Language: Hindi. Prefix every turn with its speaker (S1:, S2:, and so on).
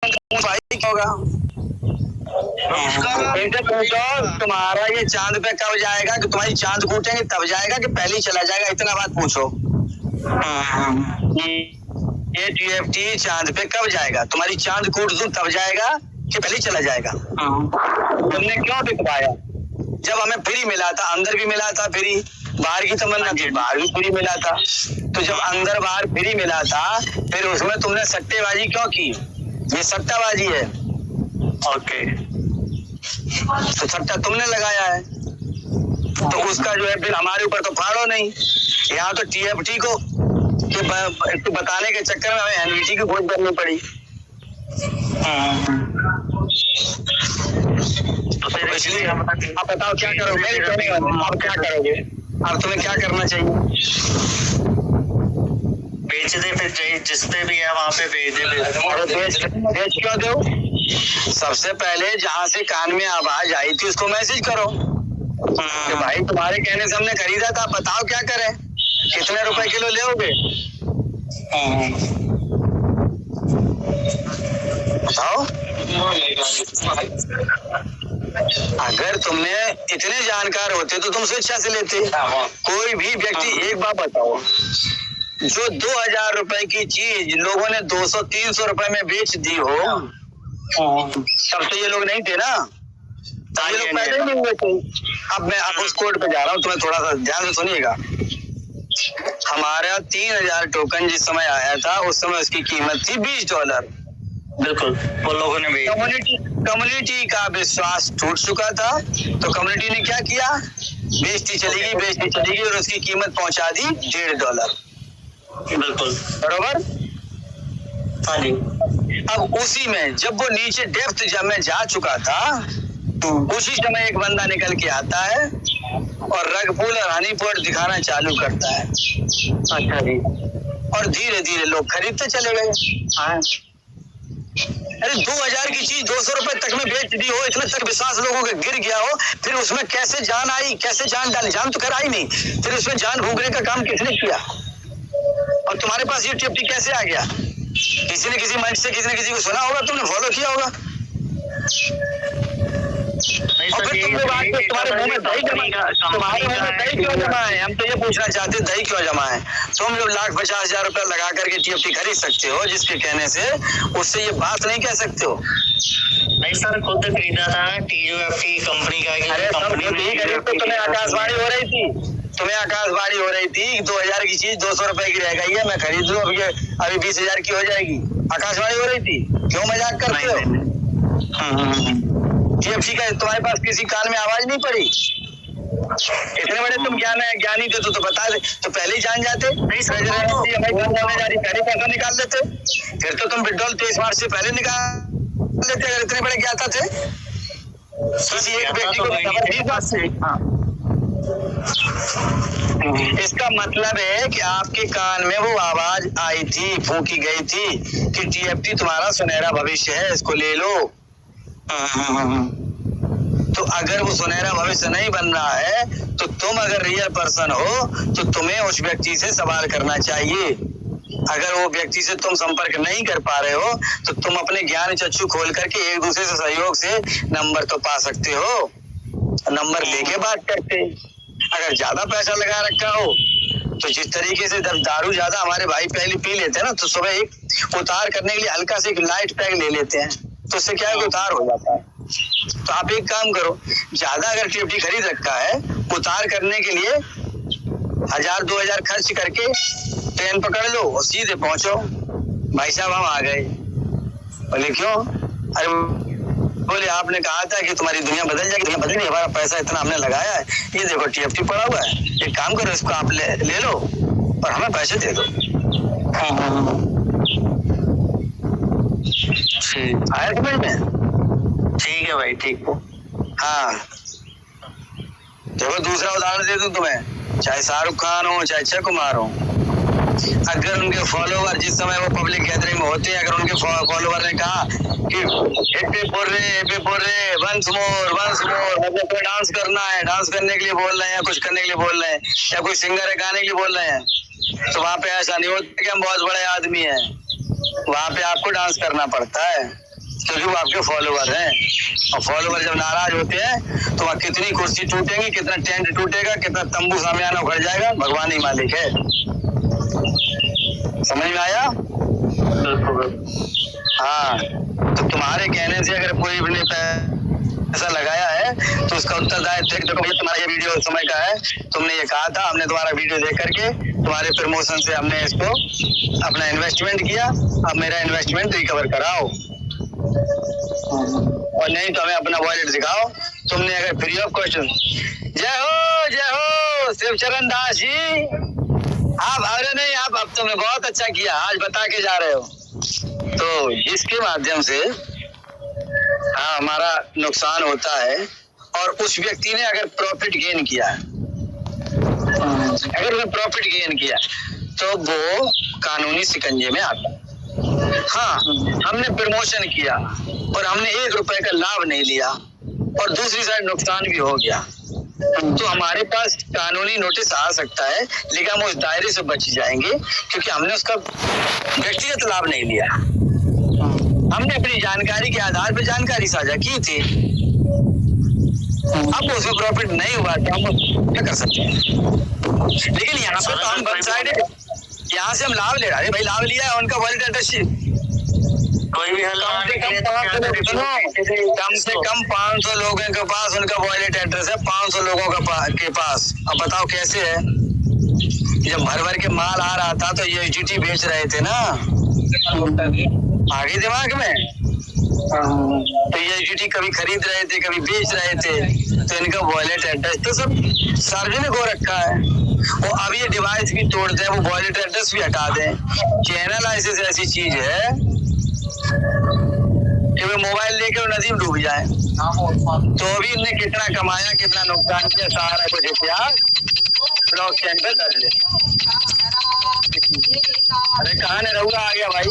S1: भाई क्या होगा? इनसे पूछो तुम्हारा ये चांद पे कब जाएगा, कि तुम्हारी चांद कूटेंगे तब जाएगा कि पहले ही चला जाएगा, इतना बात पूछो। ये TFT चांद पे कब जाएगा, तुम्हारी चांद कूट दूं तब जाएगा कि पहले ही चला जाएगा? तुमने क्यों बिकवाया? जब हमें फ्री मिला था, अंदर भी मिला था फ्री, बाहर की तमन्ना थी, बाहर भी फ्री मिला था। तो जब अंदर बाहर फ्री मिला था, फिर उसमें तुमने सट्टेबाजी क्यों की? ये सट्टाबाजी है। ओके, तो सट्टा तुमने लगाया है, तो उसका जो है फिर हमारे ऊपर तो फाड़ो नहीं। यहाँ तो TFT को बताने के चक्कर में हमें NVT की खोज करनी पड़ी। तो इसलिए आप बताओ क्या करोगे? आप क्या करोगे? अब तुम्हें क्या करना चाहिए?
S2: बेच दे, फिर जिस पे भी है वहाँ पे बेच दे।
S1: बेच क्यों दो? सबसे पहले जहाँ से कान में आवाज आई थी उसको मैसेज करो कि भाई तुम्हारे कहने से हमने खरीदा था, बताओ क्या करें, कितने रुपए किलो लोगे? बताओ। अगर तुमने इतने जानकार होते तो तुम स्वेच्छा से लेते। कोई भी व्यक्ति, एक बात बताओ, जो 2000 रुपए की चीज लोगों ने 200-300 रुपए में बेच दी हो, तब तो ये लोग नहीं थे ना, ये लोग पहले नहीं हुए थे। अब मैं अब उस कोड पे जा रहा हूँ, तुम्हें थोड़ा सा ध्यान से सुनिएगा। हमारा 3000 टोकन जिस समय आया था, उस समय उसकी कीमत थी $20।
S2: बिल्कुल, वो लोगों ने भी
S1: कम्युनिटी का विश्वास टूट चुका था, तो कम्युनिटी ने क्या किया? बेचती चली गई और उसकी कीमत पहुंचा दी $1.5।
S2: बिल्कुल
S1: बरोबर।
S2: हाँ जी।
S1: अब उसी में जब वो नीचे डेप्थ जब में जा चुका था, उसी समय एक बंदा निकल के आता है और रग पुल और हनी पॉट दिखाना चालू करता है।
S2: अच्छा जी।
S1: और धीरे धीरे लोग खरीदते चले गए। हाँ, अरे 2000 की चीज 200 रुपए तक में बेच दी हो, इतना तक विश्वास लोगों का गिर गया हो, फिर उसमें कैसे जान आई, कैसे जान डाली? जान तो कर आई नहीं, फिर उसमें जान फूंकने का काम किसने किया? और तुम्हारे पास ये TFT कैसे आ गया? किसी ने किसी मंच से किसी ने किसी को सुना होगा, तुमने फॉलो किया होगा, और फिर तुमने बात को तुम्हारे मुंह में दही क्यों जमा है? हम तो ये पूछना चाहते हैं, दही क्यों जमा है? तुम लोग 1,50,000 रुपया लगा करके TFT खरीद सकते हो, जिसके कहने से उससे ये बात नहीं कह सकते हो।
S2: नहीं सर, खुद खरीदा था TUFT कंपनी का।
S1: अरे तो तुम्हें आकाशवाणी हो रही थी, 2000 की चीज 200 रुपए की रह गई है, मैं खरीद लूं, अभी 20,000 की हो जाएगी। आकाशवाणी हो रही थी, क्यों मजाक करते हो? TFT का तुम्हारे पास किसी कान में आवाज नहीं पड़ी? इतने बड़े तुम ज्ञानी थे तो बता दे, तो पहले ही जान जाते। पहले पैसा निकाल लेते, फिर तो तुम विड्रॉल 23 मार्च से पहले निकाल लेते अगर इतने बड़े ज्ञाता थे। किसी एक व्यक्ति को इसका मतलब है कि आपके कान में वो आवाज आई थी, फूंकी गई थी कि TFT तुम्हारा सुनहरा भविष्य है, इसको ले लो। तो अगर वो सुनहरा भविष्य नहीं बन रहा है, तो तुम अगर रियल पर्सन हो तो तुम्हें उस व्यक्ति से सवाल करना चाहिए। अगर वो व्यक्ति से तुम संपर्क नहीं कर पा रहे हो, तो तुम अपने ज्ञान चक्षु खोल करके एक दूसरे से सहयोग से नंबर तो पा सकते हो, नंबर लेके बात करते। अगर ज्यादा पैसा लगा रखा हो, तो जिस तरीके से जब दारू ज्यादा हमारे भाई पहले पी लेते हैं ना, तो सुबह एक उतार करने के लिए हल्का से एक लाइट पैक ले लेते हैं, तो उससे क्या है कि उतार हो जाता है। तो आप एक काम करो, ज्यादा अगर TFT खरीद रखा है, उतार करने के लिए 1000-2000 खर्च करके ट्रेन पकड़ लो और सीधे पहुंचो। भाई साहब हम आ गए। बोले क्यों? अरे बोले आपने कहा था कि तुम्हारी दुनिया बदल जाएगी। दुनिया बदल नहीं, हमारा पैसा इतना हमने लगाया है, ये देखो TFT पड़ा हुआ है, एक काम करो, इसको आप ले लो और हमें पैसे दे दो। आया समझ में?
S2: ठीक है भाई, ठीक है।
S1: हाँ, देखो दूसरा उदाहरण दे दूं तुम्हें, चाहे शाहरुख खान हो चाहे अक्षय कुमार हो, अगर उनके फॉलोवर जिस समय वो पब्लिक गैदरिंग में होते हैं, अगर उनके फॉलोवर ने कहा कि हैप्पी बर्थडे वंस मोर, मतलब कोई डांस करना है, डांस करने के लिए बोल रहे हैं, कुछ करने के लिए बोल रहे हैं, या कोई सिंगर है गाने के लिए बोल रहे हैं, तो वहाँ पे ऐसा नहीं होता कि हम बहुत बड़े आदमी हैं, वहाँ पे आपको डांस करना पड़ता है। क्योंकि वो आपके फॉलोवर हैं, और फॉलोवर जब नाराज होते हैं तो वहाँ कितनी कुर्सी टूटेंगी, कितना टेंट टूटेगा, कितना तंबू सामयाना उखड़ जाएगा, भगवान ही मालिक है। समझ में आया? हाँ, तो तुम्हारे कहने से अगर कोई ने पैसा लगाया है तो उसका उत्तरदायित्व है। देखो भैया, तुम्हारा ये वीडियो समय का है, तुमने ये कहा था, हमने तुम्हारा वीडियो देख करके तुम्हारे प्रमोशन से हमने इसको अपना इन्वेस्टमेंट किया, अब मेरा इन्वेस्टमेंट रिकवर कराओ, और नहीं तो हमें अपना वॉलेट दिखाओ। तुमने अगर फ्री ऑफ कॉस्ट, जय हो शिवचरण दास जी, आप अरे नहीं, आप अब तुमने बहुत अच्छा किया, आज बता के जा रहे हो। तो इसके माध्यम से हाँ हमारा नुकसान होता है, और उस व्यक्ति ने अगर प्रॉफिट गेन किया, अगर उसने प्रॉफिट गेन किया तो वो कानूनी शिकंजे में आता है। हाँ, हमने प्रमोशन किया और हमने 1 रुपए का लाभ नहीं लिया और दूसरी साइड नुकसान भी हो गया, तो हमारे पास कानूनी नोटिस आ सकता है, लेकिन हम उस दायरे से बच जाएंगे क्योंकि हमने उसका व्यक्तिगत लाभ नहीं लिया, हमने अपनी जानकारी के आधार पर जानकारी साझा की थी। अब उसमें प्रॉफिट नहीं हुआ तो हम क्या कर सकते हैं? लेकिन यहाँ पे तो हम वन साइडेड, यहाँ से हम लाभ ले रहे हैं, भाई लाभ लिया है, उनका वॉलेट एड्रेस
S2: कोई भी हल
S1: कम से कम 500 लोगों के पास उनका वॉलेट एड्रेस है, 500 लोगों के पास। अब बताओ कैसे है? जब भर भर के माल आ रहा था तो यूएसडीटी बेच रहे थे ना, आगे दिमाग में, तो यूएसडीटी कभी खरीद रहे थे, कभी बेच रहे थे, तो इनका वॉलेट एड्रेस तो सब सार्वजनिक हो रखा है। वो अब ये डिवाइस भी तोड़ दें, वो वॉलेट एड्रेस भी हटा दें। चैनल ऐसी चीज है कि वे मोबाइल लेके वो नदी में डूब जाए, तो भी इनने कितना कमाया, कितना नुकसान किया, सारा कुछ इतिहास ब्लॉकचेन पे दर्ज है। अरे कहाँ ने रहुआ आ गया भाई?